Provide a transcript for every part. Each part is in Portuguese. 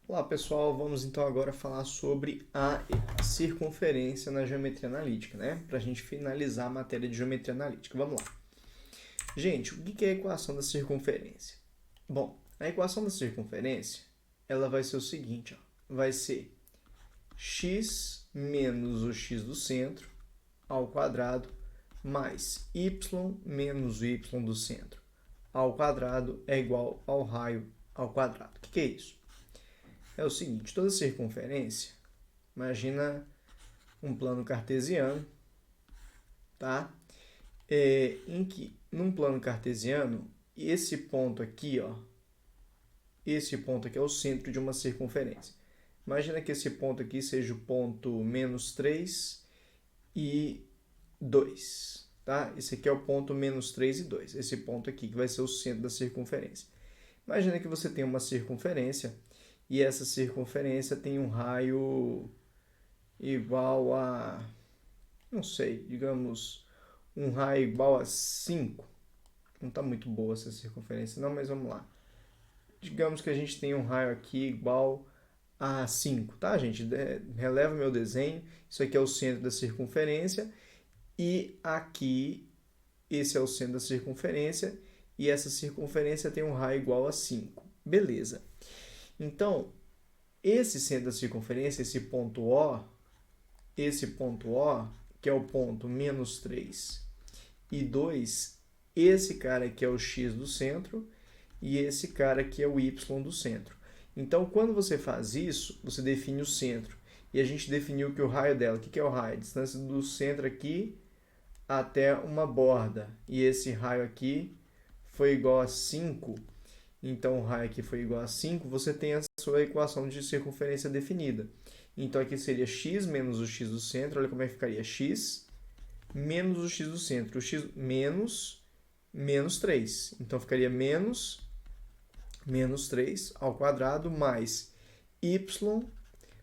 Olá pessoal, vamos então agora falar sobre a circunferência na geometria analítica, né? Para a gente finalizar a matéria de geometria analítica. Vamos lá. Gente, o que é a equação da circunferência? Bom, a equação da circunferência, ela vai ser o seguinte, ó, vai ser x menos o x do centro ao quadrado mais y menos o y do centro ao quadrado é igual ao raio ao quadrado. O que é isso? É o seguinte, toda circunferência, imagina um plano cartesiano, tá? Em que, num plano cartesiano, esse ponto aqui, ó, esse ponto aqui é o centro de uma circunferência. Imagina que esse ponto aqui seja o ponto menos 3 e 2, tá? Esse aqui é o ponto menos 3 e 2, esse ponto aqui que vai ser o centro da circunferência. Imagina que você tem uma circunferência e essa circunferência tem um raio igual a, não sei, digamos, um raio igual a 5. Não está muito boa essa circunferência não, mas vamos lá. Digamos que a gente tem um raio aqui igual a 5, tá, gente? Releva meu desenho. Isso aqui é o centro da circunferência e aqui esse é o centro da circunferência e essa circunferência tem um raio igual a 5. Beleza. Então, esse centro da circunferência, esse ponto O, que é o ponto menos 3 e 2, esse cara aqui é o x do centro e esse cara aqui é o y do centro. Então, quando você faz isso, você define o centro. E a gente definiu que o raio dela, o que é o raio? A distância do centro aqui até uma borda. E esse raio aqui foi igual a 5. Então, o raio aqui foi igual a 5. Você tem a sua equação de circunferência definida. Então, aqui seria x menos o x do centro. Olha como é que ficaria. X menos o x do centro. O x menos 3. Então, ficaria menos 3 ao quadrado mais y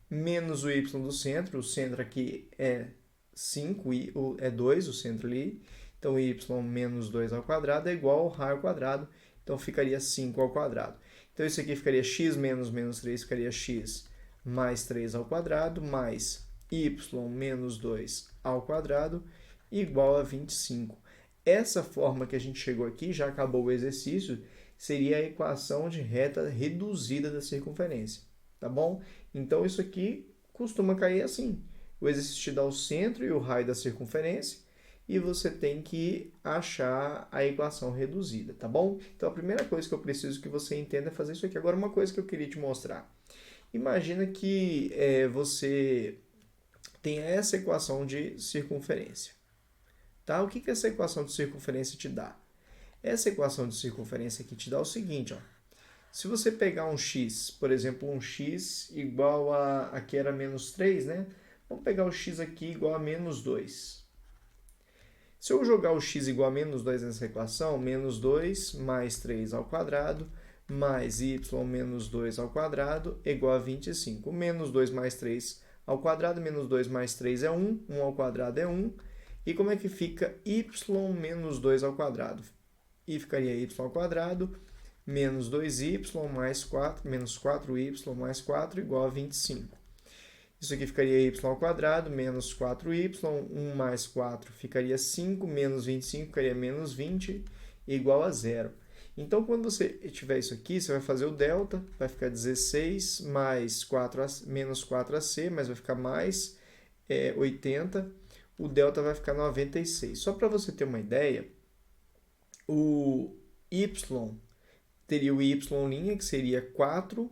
menos o y do centro. O centro aqui é 5, é 2, o centro ali. Então, y menos 2 ao quadrado é igual ao raio ao quadrado. Então, ficaria 5 ao quadrado. Então, isso aqui ficaria x menos menos 3, ficaria x mais 3 ao quadrado, mais y menos 2 ao quadrado, igual a 25. Essa forma que a gente chegou aqui, já acabou o exercício, seria a equação de reta reduzida da circunferência, tá bom? Então, isso aqui costuma cair assim. O exercício te dá o centro e o raio da circunferência, e você tem que achar a equação reduzida, tá bom? Então, a primeira coisa que eu preciso que você entenda é fazer isso aqui. Agora, uma coisa que eu queria te mostrar. Imagina que você tenha essa equação de circunferência, tá? O que essa equação de circunferência te dá? Essa equação de circunferência aqui te dá o seguinte, ó. Se você pegar um x, por exemplo, um x igual a... Aqui era menos 3, né? Vamos pegar o x aqui igual a menos 2. Se eu jogar o x igual a menos 2 nessa equação, menos 2 mais 3 ao quadrado, mais y menos 2 ao quadrado, é igual a 25. Menos 2 mais 3 ao quadrado, menos 2 mais 3 é 1, 1 ao quadrado é 1. E como é que fica y menos 2 ao quadrado? E ficaria y ao quadrado menos 2y mais 4, menos 4y mais 4 igual a 25. Isso aqui ficaria y ao quadrado, menos 4y, 1 mais 4 ficaria 5, menos 25 ficaria menos 20, igual a 0. Então, quando você tiver isso aqui, você vai fazer o delta, vai ficar 16 mais 4, menos 4ac, mas vai ficar mais 80, o delta vai ficar 96. Só para você ter uma ideia, o y teria o y', que seria 4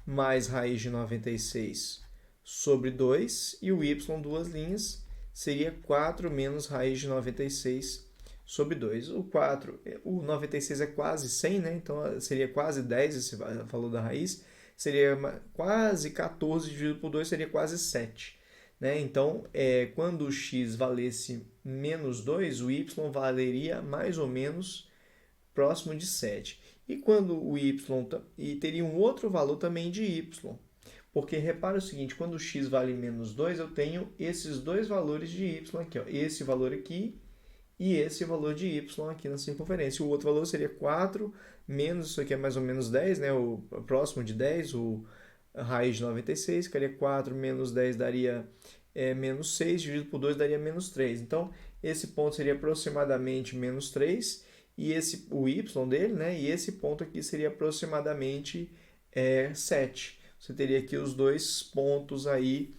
mais raiz de 96 sobre 2, e o y, duas linhas, seria 4 menos raiz de 96 sobre 2. O 96 é quase 100, né? Então seria quase 10 esse valor da raiz, seria quase 14 dividido por 2, seria quase 7. Né? Então, quando o x valesse menos 2, o y valeria mais ou menos próximo de 7. E quando o y teria um outro valor também de y. Porque repara o seguinte, quando o x vale menos 2, eu tenho esses dois valores de y aqui. Ó, esse valor aqui e esse valor de y aqui na circunferência. O outro valor seria 4 menos, isso aqui é mais ou menos 10, né? O próximo de 10, raiz de 96, ficaria 4 menos 10 daria menos 6, dividido por 2 daria menos 3. Então, esse ponto seria aproximadamente menos 3, e o y dele, né? E esse ponto aqui seria aproximadamente 7. Você teria aqui os dois pontos aí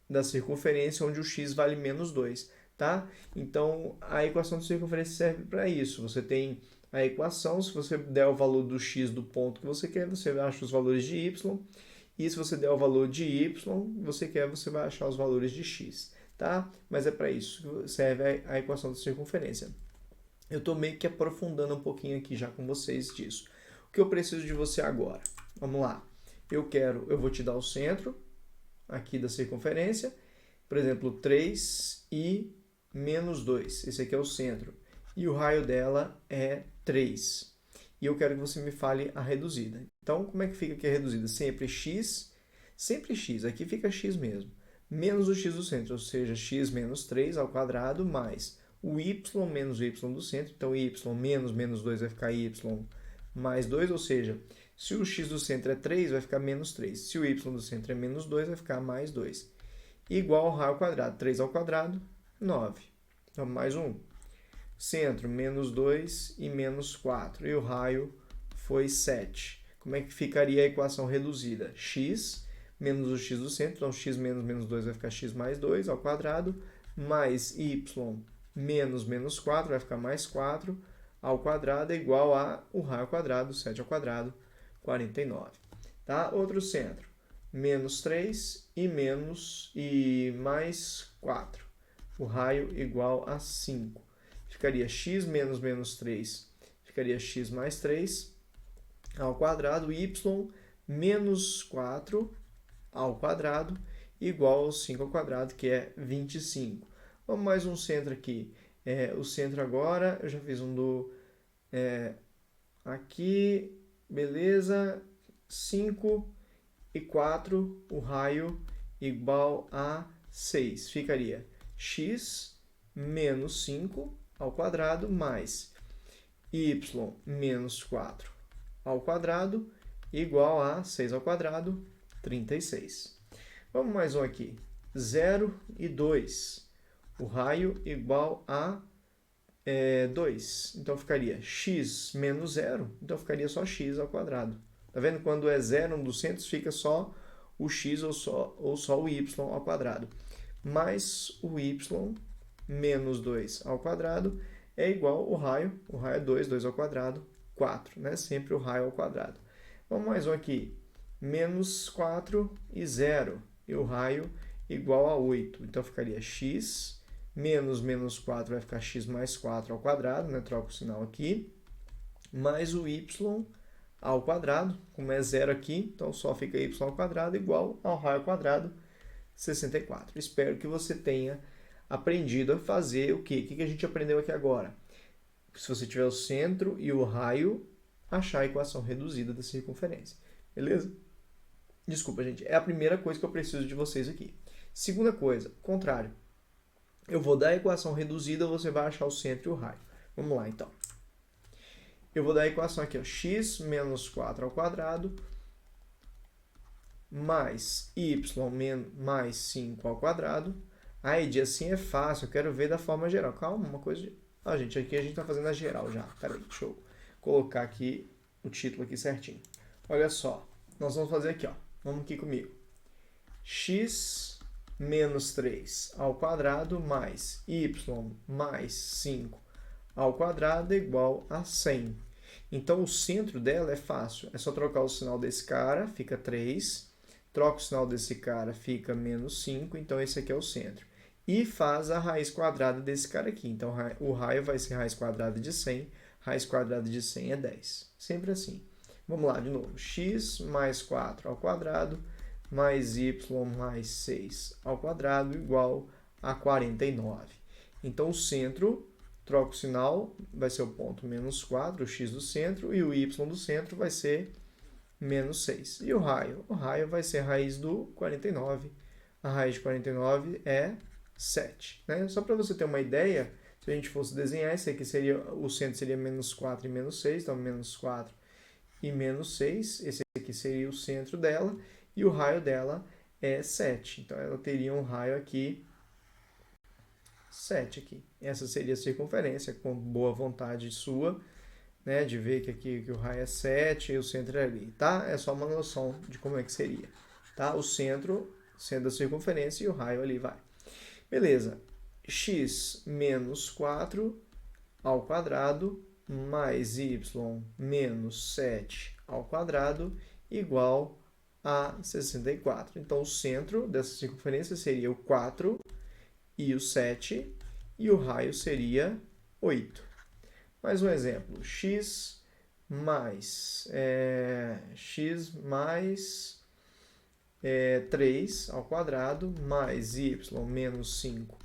da circunferência onde o x vale menos 2, tá? Então, a equação de circunferência serve para isso. Você tem a equação, se você der o valor do x do ponto que você quer, você acha os valores de y, e se você der o valor de y, você vai achar os valores de x, tá? Mas é para isso que serve a equação de circunferência. Eu estou meio que aprofundando um pouquinho aqui já com vocês disso. O que eu preciso de você agora? Vamos lá. Eu vou te dar o centro aqui da circunferência, por exemplo, 3 e menos 2. Esse aqui é o centro. E o raio dela é 3. E eu quero que você me fale a reduzida. Então, como é que fica aqui a reduzida? Sempre x, aqui fica x mesmo, menos o x do centro, ou seja, x menos 3 ao quadrado, mais o y menos o y do centro. Então, y menos menos 2 vai ficar y mais 2, ou seja, se o x do centro é 3, vai ficar menos 3. Se o y do centro é menos 2, vai ficar mais 2. Igual ao raio ao quadrado. 3 ao quadrado, 9. Então, mais 1. Centro, menos 2 e menos 4. E o raio foi 7. Como é que ficaria a equação reduzida? X menos o x do centro. Então, x menos menos 2 vai ficar x mais 2 ao quadrado. Mais y menos menos 4 vai ficar mais 4 ao quadrado, é igual a o raio ao quadrado, 7 ao quadrado, 49. Tá? Outro centro, menos 3 e mais 4. O raio igual a 5. Ficaria x menos menos 3, ficaria x mais 3 ao quadrado, y menos 4 ao quadrado, igual ao 5 ao quadrado, que é 25. Vamos mais um centro aqui. O centro agora, eu já fiz um do... aqui, beleza, 5 e 4, o raio igual a 6. Ficaria x menos 5 ao quadrado mais y menos 4 ao quadrado igual a 6 ao quadrado, 36. Vamos mais um aqui. 0 e 2. O raio igual a 2. Então, ficaria x menos 0. Então, ficaria só x ao quadrado. Tá vendo? Quando é 0, um dos centros, fica só o x ou só o y ao quadrado. Mais o y menos 2 ao quadrado é igual ao raio. O raio é 2, 2 ao quadrado, 4. Né? Sempre o raio ao quadrado. Vamos mais um aqui. Menos 4 e 0. E o raio igual a 8. Então, ficaria x menos menos 4 vai ficar x mais 4 ao quadrado, né? Troca o sinal aqui, mais o y ao quadrado, como é 0 aqui, então só fica y ao quadrado igual ao raio ao quadrado, 64. Espero que você tenha aprendido a fazer o quê? O que a gente aprendeu aqui agora? Se você tiver o centro e o raio, achar a equação reduzida da circunferência. Beleza? Desculpa, gente. É a primeira coisa que eu preciso de vocês aqui. Segunda coisa, contrário. Eu vou dar a equação reduzida, você vai achar o centro e o raio. Vamos lá, então. Eu vou dar a equação aqui, ó, x menos 4 ao quadrado mais y mais 5 ao quadrado. Aí, de assim é fácil, eu quero ver da forma geral. Calma, uma coisa... gente, aqui a gente está fazendo a geral já. Peraí, deixa eu colocar aqui o título aqui certinho. Olha só, nós vamos fazer aqui, ó. Vamos aqui comigo. X menos 3 ao quadrado mais y mais 5 ao quadrado é igual a 100. Então, o centro dela é fácil. É só trocar o sinal desse cara, fica 3. Troca o sinal desse cara, fica menos 5. Então, esse aqui é o centro. E faz a raiz quadrada desse cara aqui. Então, o raio vai ser raiz quadrada de 100. Raiz quadrada de 100 é 10. Sempre assim. Vamos lá, de novo. X mais 4 ao quadrado mais y mais 6 ao quadrado igual a 49. Então, o centro, troca o sinal, vai ser o ponto menos 4, o x do centro, e o y do centro vai ser menos 6. E o raio? O raio vai ser a raiz do 49. A raiz de 49 é 7. Né? Só para você ter uma ideia, se a gente fosse desenhar, esse aqui seria, o centro seria menos 4 e menos 6, então menos 4 e menos 6. Esse aqui seria o centro dela. E o raio dela é 7. Então, ela teria um raio aqui, 7 aqui. Essa seria a circunferência, com boa vontade sua, né, de ver que aqui que o raio é 7 e o centro é ali, tá? É só uma noção de como é que seria, tá? O centro sendo a circunferência e o raio ali vai. Beleza. X menos 4 ao quadrado mais y menos 7 ao quadrado igual a 64. Então, o centro dessa circunferência seria o 4 e o 7, e o raio seria 8. Mais um exemplo, x mais 3 ao quadrado mais y menos 5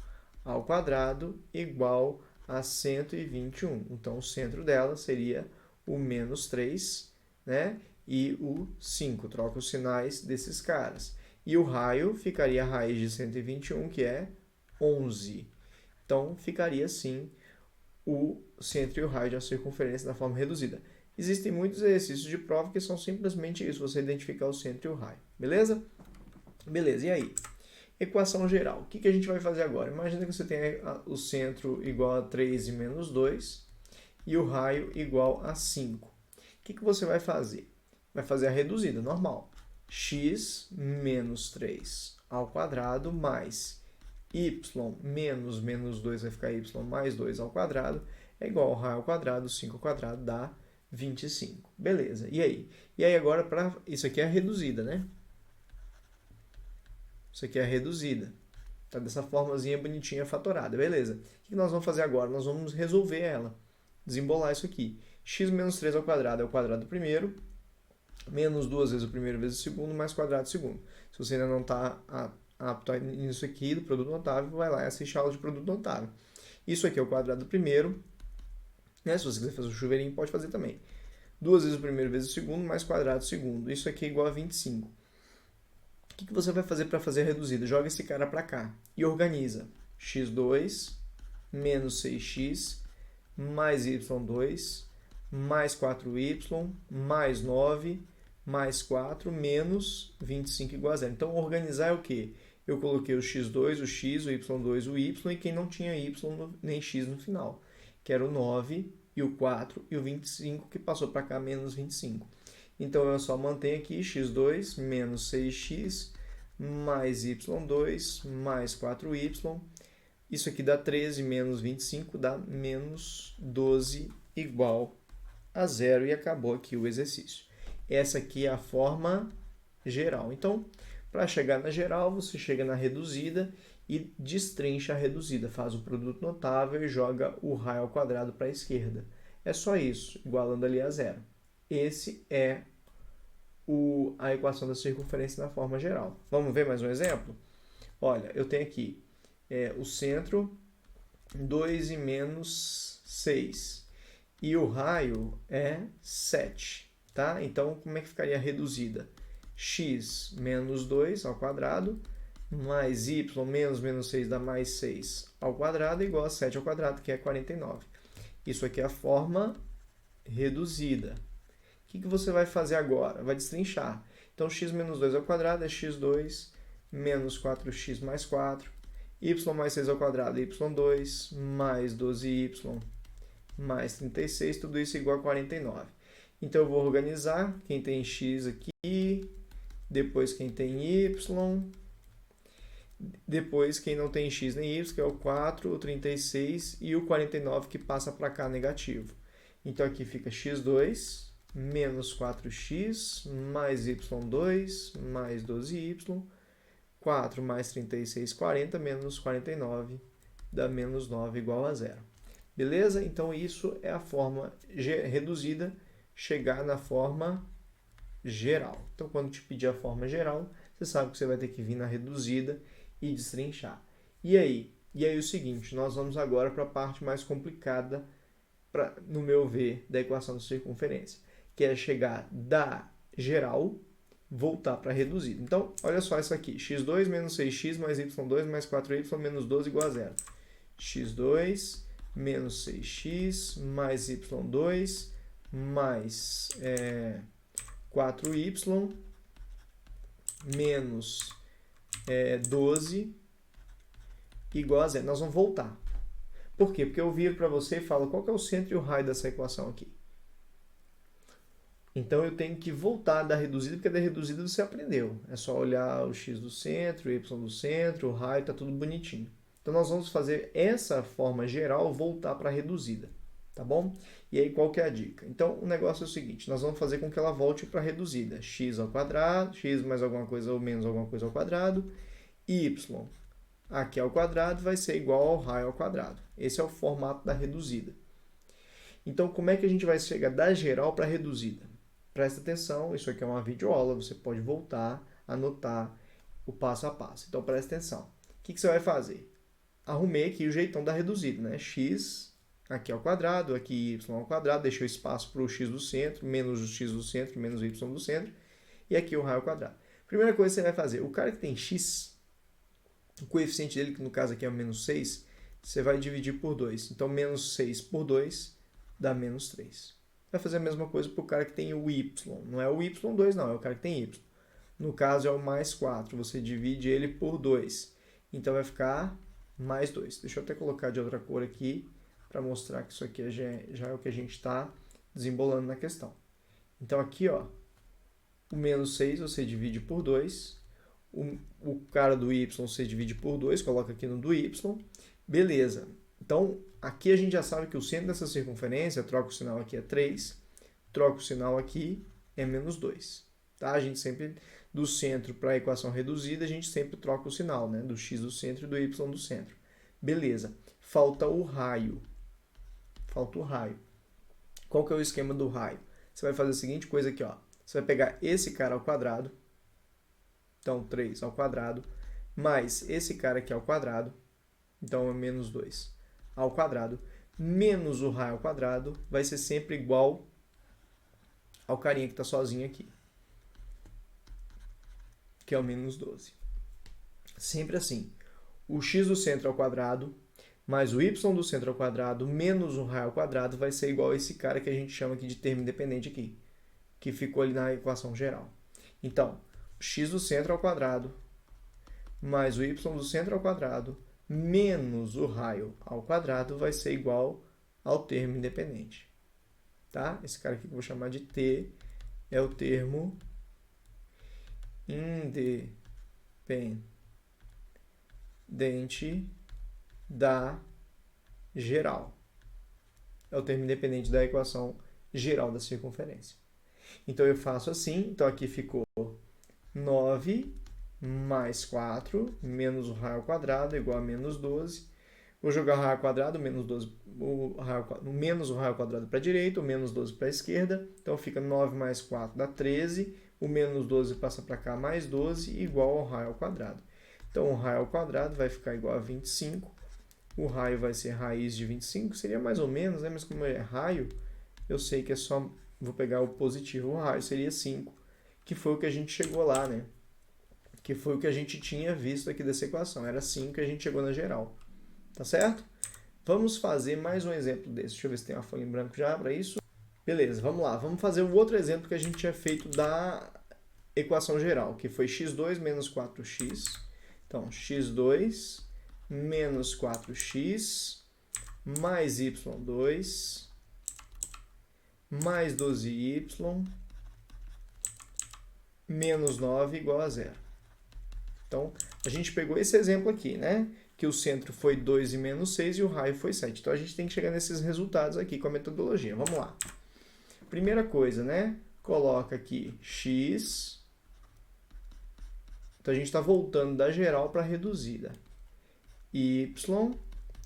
ao quadrado igual a 121. Então, o centro dela seria o menos 3, né? E o 5. Troca os sinais desses caras. E o raio ficaria a raiz de 121, que é 11. Então, ficaria assim o centro e o raio de uma circunferência da forma reduzida. Existem muitos exercícios de prova que são simplesmente isso, você identificar o centro e o raio. Beleza? Beleza, e aí? Equação geral. O que a gente vai fazer agora? Imagina que você tem o centro igual a 3 e menos 2 e o raio igual a 5. O que você vai fazer? Vai fazer a reduzida, normal. X menos 3 ao quadrado mais y menos 2 vai ficar y mais 2 ao quadrado é igual ao raio ao quadrado, 5 ao quadrado dá 25. Beleza, e aí? E aí agora, isso aqui é a reduzida, né? Isso aqui é a reduzida. Tá dessa formazinha bonitinha fatorada, beleza. O que nós vamos fazer agora? Nós vamos resolver ela, desembolar isso aqui. X menos 3 ao quadrado é o quadrado do primeiro, menos 2 vezes o primeiro vezes o segundo, mais quadrado do segundo. Se você ainda não está apto nisso aqui do produto notável, vai lá e assiste a aula de produto notável. Isso aqui é o quadrado do primeiro, né? Se você quiser fazer o chuveirinho, pode fazer também. 2 vezes o primeiro vezes o segundo, mais quadrado do segundo. Isso aqui é igual a 25. O que você vai fazer para fazer a reduzida? Joga esse cara para cá e organiza. x2 menos 6x mais y2 mais 4y mais 9 mais 4 menos 25 igual a 0. Então, organizar é o quê? Eu coloquei o x2, o x, o y2, o y, e quem não tinha y nem x no final, que era o 9 e o 4 e o 25, que passou para cá, menos 25. Então, eu só mantenho aqui x2 menos 6x mais y2 mais 4y. Isso aqui dá 13 menos 25, dá menos 12 igual a 0. E acabou aqui o exercício. Essa aqui é a forma geral. Então, para chegar na geral, você chega na reduzida e destrincha a reduzida. Faz o produto notável e joga o raio ao quadrado para a esquerda. É só isso, igualando ali a 0. Esse é a equação da circunferência na forma geral. Vamos ver mais um exemplo? Olha, eu tenho aqui o centro 2 e menos 6. E o raio é 7. Tá? Então, como é que ficaria a reduzida? X menos 2 ao quadrado, mais y menos 6 dá mais 6 ao quadrado, igual a 7 ao quadrado, que é 49. Isso aqui é a forma reduzida. O que você vai fazer agora? Vai destrinchar. Então, x menos 2 ao quadrado é x2 menos 4x mais 4, y mais 6 ao quadrado é y2 mais 12y mais 36, tudo isso igual a 49. Então, eu vou organizar quem tem x aqui, depois quem tem y, depois quem não tem x nem y, que é o 4, o 36 e o 49 que passa para cá negativo. Então, aqui fica x2 menos 4x mais y2 mais 12y, 4 mais 36, 40, menos 49 dá menos 9 igual a 0. Beleza? Então, isso é a forma reduzida, chegar na forma geral. Então, quando te pedir a forma geral, você sabe que você vai ter que vir na reduzida e destrinchar. E aí o seguinte, nós vamos agora para a parte mais complicada, no meu ver, da equação de circunferência, que é chegar da geral, voltar para a reduzida. Então, olha só isso aqui, x2 menos 6x mais y2 mais 4y menos 12 igual a 0. x2 menos 6x mais y2 mais 4y menos 12 igual a zero. Nós vamos voltar. Por quê? Porque eu viro para você e falo qual que é o centro e o raio dessa equação aqui. Então eu tenho que voltar da reduzida, porque da reduzida você aprendeu. É só olhar o x do centro, o y do centro, o raio, está tudo bonitinho. Então nós vamos fazer essa forma geral voltar para a reduzida, tá bom? E aí qual que é a dica? Então o negócio é o seguinte, nós vamos fazer com que ela volte para a reduzida. X ao quadrado, x mais alguma coisa ou menos alguma coisa ao quadrado, y aqui ao quadrado vai ser igual ao raio ao quadrado. Esse é o formato da reduzida. Então como é que a gente vai chegar da geral para a reduzida? Presta atenção, isso aqui é uma videoaula, você pode voltar, anotar o passo a passo. Então presta atenção. O que você vai fazer? Arrumei aqui o jeitão da reduzida, né? X aqui ao quadrado, aqui y ao quadrado, deixei o espaço para o x do centro, menos o x do centro, menos o y do centro, e aqui o raio ao quadrado. Primeira coisa que você vai fazer, o cara que tem x, o coeficiente dele, que no caso aqui é o menos 6, você vai dividir por 2. Então, menos 6 por 2 dá menos 3. Vai fazer a mesma coisa para o cara que tem o y. Não é o y2, não, é o cara que tem y. No caso, é o mais 4. Você divide ele por 2. Então, vai ficar mais 2. Deixa eu até colocar de outra cor aqui, para mostrar que isso aqui já é o que a gente está desembolando na questão. Então, aqui, ó, o menos 6 você divide por 2. O cara do y você divide por 2, coloca aqui no do y. Beleza. Então, aqui a gente já sabe que o centro dessa circunferência, troca o sinal aqui é 3, troca o sinal aqui é menos 2. Tá? A gente sempre, do centro para a equação reduzida, a gente sempre troca o sinal, né? Do x do centro e do y do centro. Beleza. Falta o raio. Falta o raio. Qual que é o esquema do raio? Você vai fazer a seguinte coisa aqui, ó. Você vai pegar esse cara ao quadrado, então 3 ao quadrado, mais esse cara aqui ao quadrado, então é menos 2 ao quadrado, menos o raio ao quadrado, vai ser sempre igual ao carinha que está sozinho aqui, que é o menos 12. Sempre assim, o x do centro ao quadrado, mais o y do centro ao quadrado, menos o raio ao quadrado, vai ser igual a esse cara que a gente chama aqui de termo independente aqui, que ficou ali na equação geral. Então, x do centro ao quadrado, mais o y do centro ao quadrado, menos o raio ao quadrado, vai ser igual ao termo independente. Tá? Esse cara aqui que eu vou chamar de t é o termo independente da geral. É o termo independente da equação geral da circunferência. Então, eu faço assim. Então, aqui ficou 9 mais 4, menos o raio ao quadrado, igual a menos 12. Vou jogar o raio ao quadrado, menos 12, menos o raio ao quadrado para a direita, o menos 12 para a esquerda. Então, fica 9 mais 4 dá 13. O menos 12 passa para cá, mais 12, igual ao raio ao quadrado. Então, o raio ao quadrado vai ficar igual a 25. O raio vai ser raiz de 25, seria mais ou menos, né? Mas como é raio, eu sei que é só... Vou pegar o positivo, o raio seria 5, que foi o que a gente chegou lá, né? Que foi o que a gente tinha visto aqui dessa equação. Era 5 que a gente chegou na geral. Tá certo? Vamos fazer mais um exemplo desse. Deixa eu ver se tem uma folha em branco já para isso. Beleza, vamos lá. Vamos fazer o outro exemplo que a gente tinha feito da equação geral, que foi x2 menos 4x. Então, x2 menos 4x mais y2 mais 12y menos 9 igual a 0. Então, a gente pegou esse exemplo aqui, né? Que o centro foi 2 e menos 6 e o raio foi 7. Então, a gente tem que chegar nesses resultados aqui com a metodologia. Vamos lá. Primeira coisa, né? Coloca aqui x. Então, a gente está voltando da geral para a reduzida. Y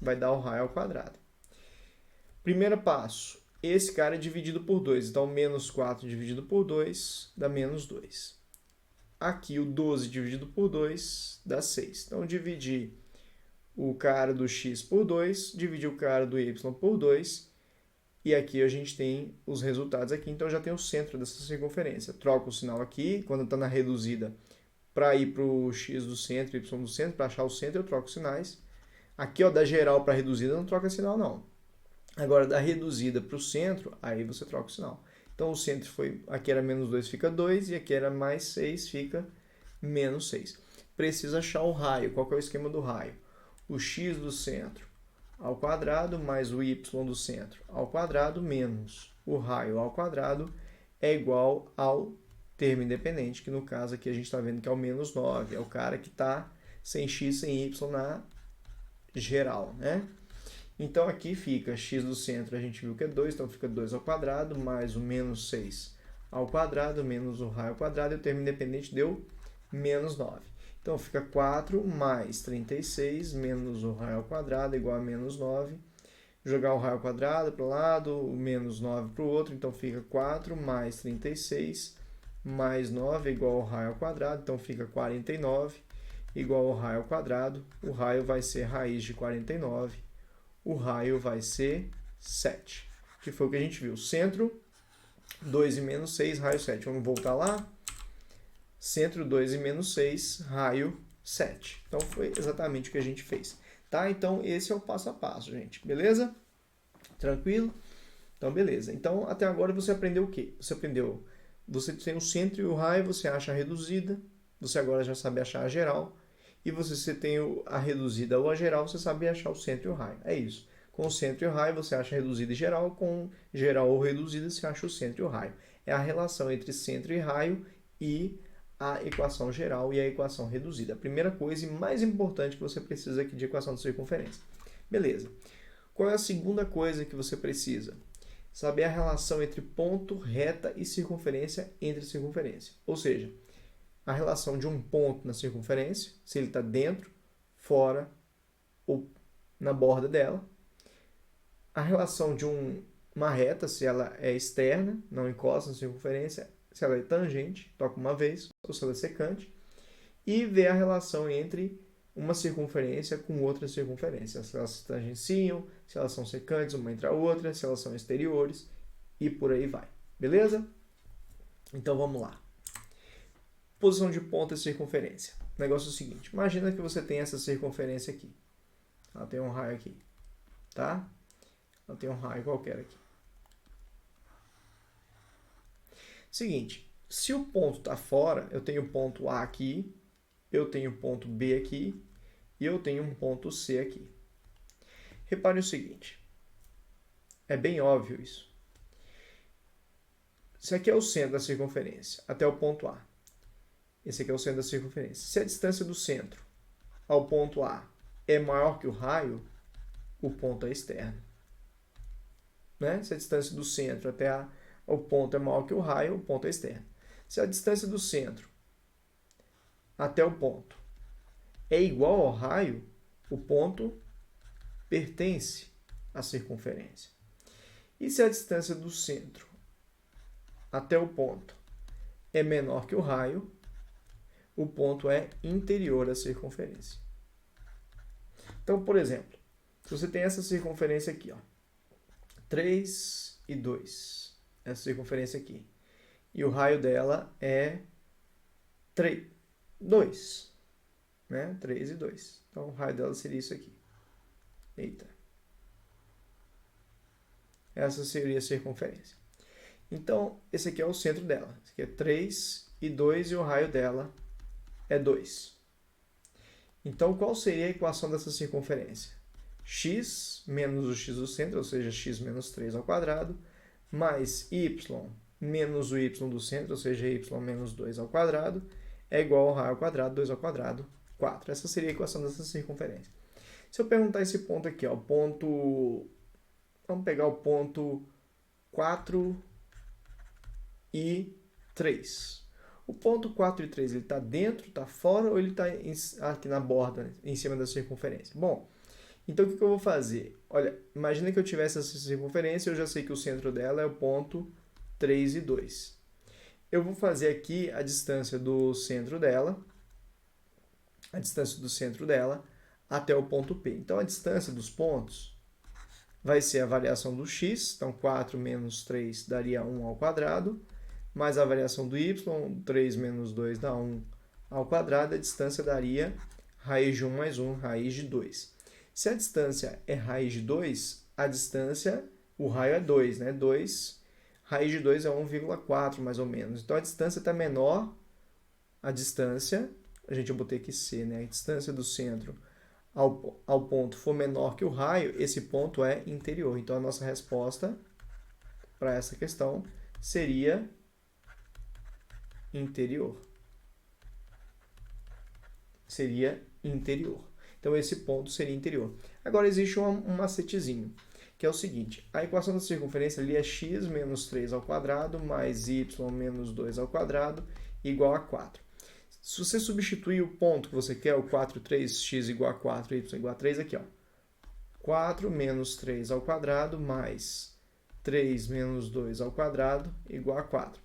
vai dar o raio ao quadrado. Primeiro passo. Esse cara é dividido por 2. Então, menos 4 dividido por 2 dá menos 2. Aqui, o 12 dividido por 2 dá 6. Então, dividir o cara do x por 2, dividir o cara do y por 2. E aqui a gente tem os resultados aqui. Então, já tem o centro dessa circunferência. Troca o sinal aqui, quando está na reduzida, para ir para o x do centro, y do centro. Para achar o centro, eu troco os sinais. Aqui, ó, da geral para reduzida, não troca sinal, não. Agora, da reduzida para o centro, aí você troca o sinal. Então, o centro foi, aqui era menos 2, fica 2, e aqui era mais 6, fica menos 6. Precisa achar o raio. Qual que é o esquema do raio? O x do centro ao quadrado mais o y do centro ao quadrado menos o raio ao quadrado é igual ao termo independente, que no caso aqui a gente está vendo que é o menos 9. É o cara que está sem x, sem y na geral, né? Então, aqui fica x do centro, a gente viu que é 2, então fica 2 ao quadrado, mais o menos 6 ao quadrado, menos o raio ao quadrado, e o termo independente deu menos 9. Então, fica 4 mais 36, menos o raio ao quadrado, igual a menos 9. Jogar o raio ao quadrado para o lado, o menos 9 para o outro, então fica 4 mais 36, mais 9 igual ao raio ao quadrado, então fica 49, igual ao raio ao quadrado. O raio vai ser raiz de 49. O raio vai ser 7, que foi o que a gente viu. Centro, 2 e menos 6, raio 7. Vamos voltar lá? Centro, 2 e menos 6, raio 7. Então, foi exatamente o que a gente fez. Tá? Então, esse é o passo a passo, gente. Beleza? Tranquilo? Então, beleza. Então, até agora você aprendeu o quê? Você aprendeu, você tem o centro e o raio, você acha a reduzida. Você agora já sabe achar a geral. E você tem a reduzida ou a geral, você sabe achar o centro e o raio. É isso. Com o centro e o raio, você acha a reduzida e geral. Com geral ou reduzida, você acha o centro e o raio. É a relação entre centro e raio e a equação geral e a equação reduzida. A primeira coisa e mais importante que você precisa aqui de equação de circunferência. Beleza. Qual é a segunda coisa que você precisa? Saber a relação entre ponto, reta e circunferência entre circunferência. Ou seja, a relação de um ponto na circunferência, se ele está dentro, fora ou na borda dela. A relação de uma reta, se ela é externa, não encosta na circunferência, se ela é tangente, toca uma vez, ou se ela é secante. E ver a relação entre uma circunferência com outra circunferência. Se elas se tangenciam, se elas são secantes uma entre a outra, se elas são exteriores e por aí vai. Beleza? Então vamos lá. Posição de ponta e circunferência. O negócio é o seguinte, imagina que você tem essa circunferência aqui. Ela tem um raio aqui, tá? Ela tem um raio qualquer aqui. Seguinte, se o ponto está fora, eu tenho ponto A aqui, eu tenho ponto B aqui e eu tenho um ponto C aqui. Repare o seguinte, é bem óbvio isso. Esse aqui é o centro da circunferência, até o ponto A. Esse aqui é o centro da circunferência. Se a distância do centro ao ponto A é maior que o raio, o ponto é externo. Né? Se a distância do centro até o ponto é maior que o raio, o ponto é externo. Se a distância do centro até o ponto é igual ao raio, o ponto pertence à circunferência. E se a distância do centro até o ponto é menor que o raio, o ponto é interior à circunferência. Então, por exemplo, se você tem essa circunferência aqui, ó, 3 e 2, essa circunferência aqui, e o raio dela é 2, né? 3 e 2. Então, o raio dela seria isso aqui. Eita. Essa seria a circunferência. Então, esse aqui é o centro dela. Esse aqui é 3 e 2 e o raio dela é 2. Então, qual seria a equação dessa circunferência? X menos o x do centro, ou seja, x menos 3 ao quadrado, mais y menos o y do centro, ou seja, y menos 2 ao quadrado, é igual ao raio ao quadrado, 2 ao quadrado, 4. Essa seria a equação dessa circunferência. Se eu perguntar esse ponto aqui, ó, ponto... Vamos pegar o ponto 4 e 3. O ponto 4 e 3, ele está dentro, está fora ou ele está aqui na borda, em cima da circunferência? Bom, então o que eu vou fazer? Olha, imagina que eu tivesse essa circunferência, eu já sei que o centro dela é o ponto 3 e 2. Eu vou fazer aqui a distância do centro dela, até o ponto P. Então, a distância dos pontos vai ser a variação do x, então 4 menos 3 daria 1 ao quadrado, mais a variação do y, 3 menos 2 dá 1 ao quadrado, a distância daria raiz de 1 mais 1, raiz de 2. Se a distância é raiz de 2, a distância, o raio é 2, né? 2, raiz de 2 é 1,4 mais ou menos. Então a distância está menor, a distância, a gente vai botar aqui C, né? A distância do centro ao ponto for menor que o raio, esse ponto é interior. Então a nossa resposta para essa questão seria interior. Seria interior. Então esse ponto seria interior. Agora existe um macetezinho, que é o seguinte: a equação da circunferência ali é x menos 3 ao quadrado mais y menos 2 ao quadrado igual a 4. Se você substituir o ponto que você quer, o 4, 3, x igual a 4, y igual a 3, aqui, ó. 4 menos 3 ao quadrado mais 3 menos 2 ao quadrado igual a 4.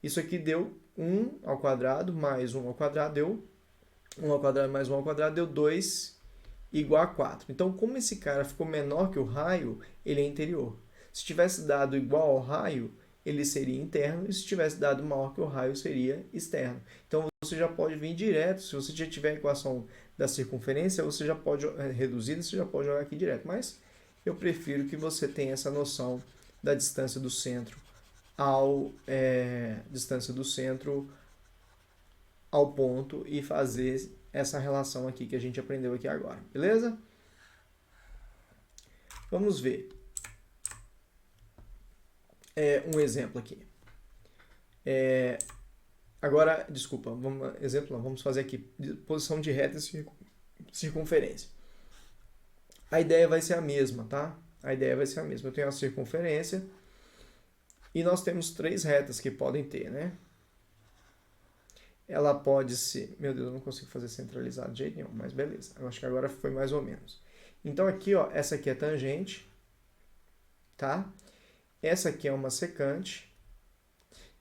Isso aqui deu 1 ao quadrado mais 1 ao quadrado, deu 1 ao quadrado mais 1 ao quadrado, deu 2 igual a 4. Então, como esse cara ficou menor que o raio, ele é interior. Se tivesse dado igual ao raio, ele seria interno, e se tivesse dado maior que o raio, seria externo. Então, você já pode vir direto, se você já tiver a equação da circunferência, você já pode, reduzida, você já pode jogar aqui direto. Mas eu prefiro que você tenha essa noção da distância do centro ao ponto e fazer essa relação aqui que a gente aprendeu aqui agora, beleza? Vamos ver um exemplo aqui. Agora, desculpa, vamos fazer aqui posição de reta e circunferência. A ideia vai ser a mesma, tá? A ideia vai ser a mesma. Eu tenho a circunferência e nós temos 3 retas que podem ter, né? Ela pode ser... Meu Deus, eu não consigo fazer centralizado de jeito nenhum, mas beleza. Eu acho que agora foi mais ou menos. Então aqui, ó, essa aqui é tangente, tá? Essa aqui é uma secante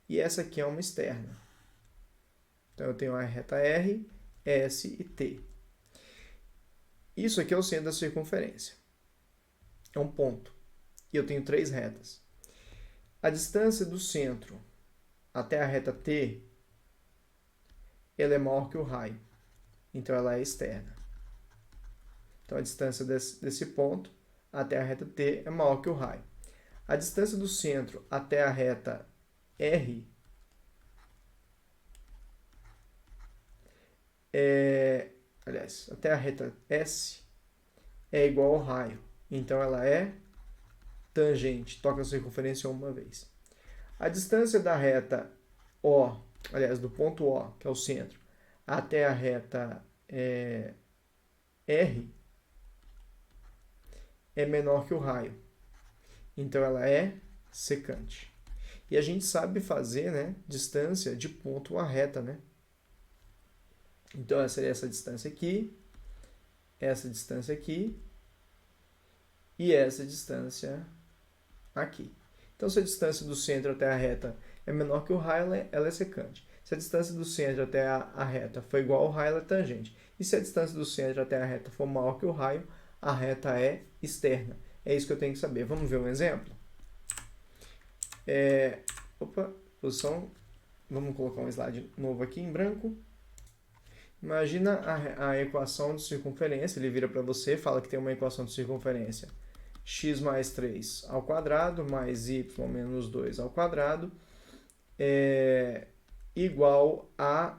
e essa aqui é uma externa. Então eu tenho a reta R, S e T. Isso aqui é o centro da circunferência. É um ponto. E eu tenho 3 retas. A distância do centro até a reta T, ela é maior que o raio. Então ela é externa. Então a distância desse ponto até a reta T é maior que o raio. A distância do centro até a reta R até a reta S é igual ao raio. Então ela é tangente, toca a circunferência uma vez. A distância da reta O, do ponto O, que é o centro, até a reta R é menor que o raio. Então ela é secante. E a gente sabe fazer, né, distância de ponto a reta, né? Então essa seria essa distância aqui e essa distância aqui. Então se a distância do centro até a reta é menor que o raio, ela é secante. Se a distância do centro até a reta for igual ao raio, ela é tangente. E se a distância do centro até a reta for maior que o raio, a reta é externa. É isso que eu tenho que saber. Vamos ver um exemplo? Posição. Vamos colocar um slide novo aqui em branco. Imagina a equação de circunferência. Ele vira para você, fala que tem uma equação de circunferência x mais 3 ao quadrado mais y menos 2 ao quadrado igual a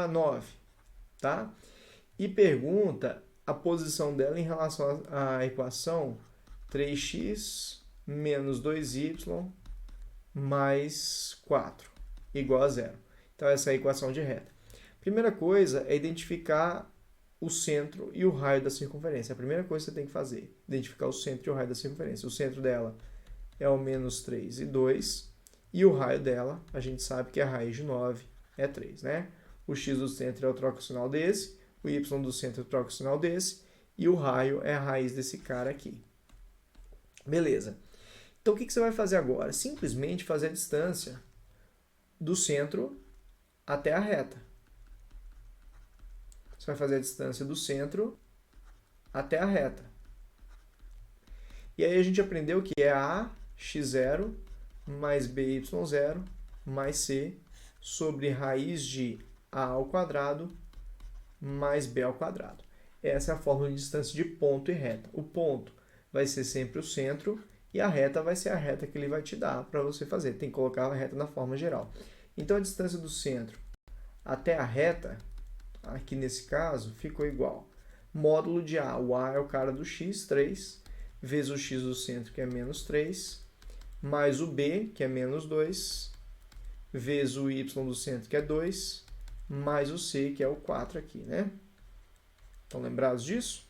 9, tá? E pergunta a posição dela em relação à equação 3x menos 2y mais 4 igual a 0. Então essa é a equação de reta. Primeira coisa é identificar o centro e o raio da circunferência. A primeira coisa que você tem que fazer, identificar o centro e o raio da circunferência. O centro dela é o menos 3 e 2, e o raio dela, a gente sabe que a raiz de 9 é 3, né? O x do centro é o troco sinal desse, o y do centro é o troco sinal desse, e o raio é a raiz desse cara aqui. Beleza. Então o que você vai fazer agora? Simplesmente fazer a distância do centro até a reta. Você vai fazer a distância do centro até a reta. E aí a gente aprendeu que é ax0 mais by0 mais c sobre raiz de a ao quadrado mais b ao quadrado. Essa é a fórmula de distância de ponto e reta. O ponto vai ser sempre o centro e a reta vai ser a reta que ele vai te dar para você fazer. Tem que colocar a reta na forma geral. Então, a distância do centro até a reta, aqui nesse caso, ficou igual. Módulo de A. O A é o cara do x, 3, vezes o x do centro, que é menos 3, mais o B, que é menos 2, vezes o y do centro, que é 2, mais o C, que é o 4 aqui, né? Estão lembrados disso?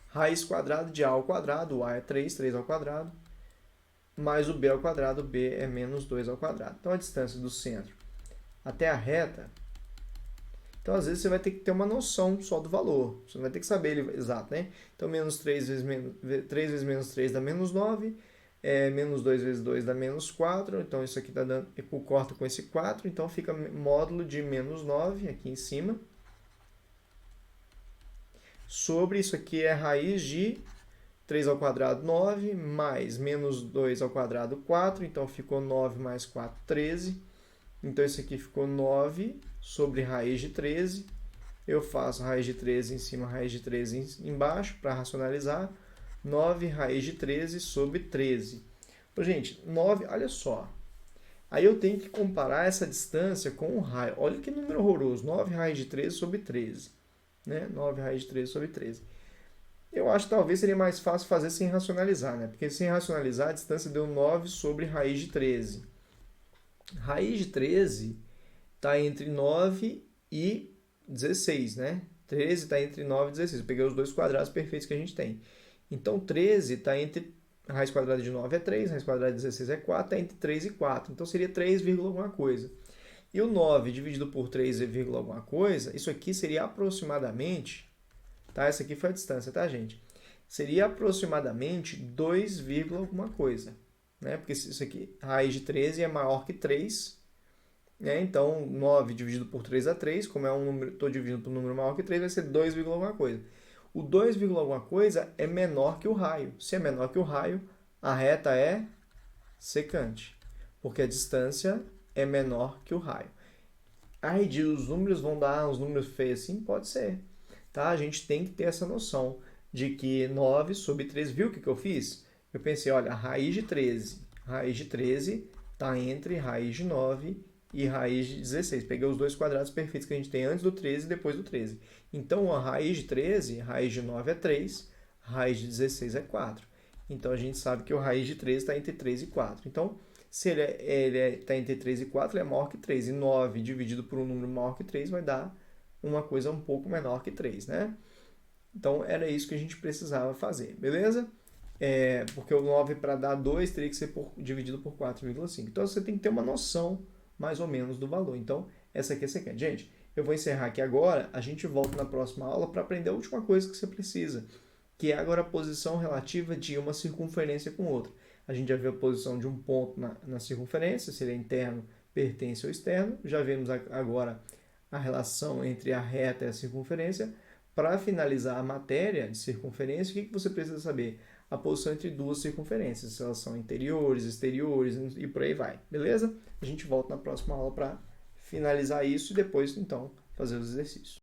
Raiz quadrada de A ao quadrado, o A é 3, 3 ao quadrado, mais o B ao quadrado, o B é menos 2 ao quadrado. Então, a distância do centro até a reta, então, às vezes, você vai ter que ter uma noção só do valor, você não vai ter que saber ele exato, né? Então, menos 3 vezes menos 3 dá menos 9, menos 2 vezes 2 dá menos 4, então isso aqui está dando, corta com esse 4, então fica módulo de menos 9 aqui em cima, sobre isso aqui é raiz de 3 ao quadrado, 9, mais menos 2 ao quadrado, 4, então ficou 9 mais 4, 13. Então, isso aqui ficou 9 sobre raiz de 13. Eu faço raiz de 13 em cima, raiz de 13 embaixo, para racionalizar. 9 raiz de 13 sobre 13. Então, gente, 9, olha só. Aí eu tenho que comparar essa distância com o raio. Olha que número horroroso, 9 raiz de 13 sobre 13. Né? 9 raiz de 13 sobre 13. Eu acho que talvez seria mais fácil fazer sem racionalizar, né? Porque sem racionalizar a distância deu 9 sobre raiz de 13. Raiz de 13 está entre 9 e 16, né? 13 está entre 9 e 16. Eu peguei os dois quadrados perfeitos que a gente tem. Então, 13 está entre... Raiz quadrada de 9 é 3, raiz quadrada de 16 é 4, está entre 3 e 4. Então, seria 3, alguma coisa. E o 9 dividido por 3, alguma coisa, isso aqui seria aproximadamente... Tá? Essa aqui foi a distância, tá, gente? Seria aproximadamente 2, alguma coisa. Né? Porque isso aqui, raiz de 13 é maior que 3, né? Então 9 dividido por 3 dá 3, como é um número, estou dividindo por um número maior que 3, vai ser 2, alguma coisa. O 2, alguma coisa é menor que o raio. Se é menor que o raio, a reta é secante, porque a distância é menor que o raio. Aí os números vão dar uns números feios assim? Pode ser. Tá? A gente tem que ter essa noção de que 9 sobre 3, viu o que eu fiz? Eu pensei, olha, raiz de 13 está entre raiz de 9 e raiz de 16. Peguei os dois quadrados perfeitos que a gente tem antes do 13 e depois do 13. Então, a raiz de 13, raiz de 9 é 3, raiz de 16 é 4. Então, a gente sabe que o raiz de 13 está entre 3 e 4. Então, se ele está entre 3 e 4, ele é maior que 3. E 9 dividido por um número maior que 3 vai dar uma coisa um pouco menor que 3, né? Então, era isso que a gente precisava fazer, beleza? Porque o 9 para dar 2 teria que ser dividido por 4,5. Então, você tem que ter uma noção, mais ou menos, do valor. Então, essa aqui é a secante. Gente, eu vou encerrar aqui agora. A gente volta na próxima aula para aprender a última coisa que você precisa, que é agora a posição relativa de uma circunferência com outra. A gente já viu a posição de um ponto na circunferência, se ele é interno, pertence ou externo. Já vimos agora a relação entre a reta e a circunferência. Para finalizar a matéria de circunferência, o que você precisa saber? A posição entre duas circunferências, se elas são interiores, exteriores e por aí vai, beleza? A gente volta na próxima aula para finalizar isso e depois, então, fazer os exercícios.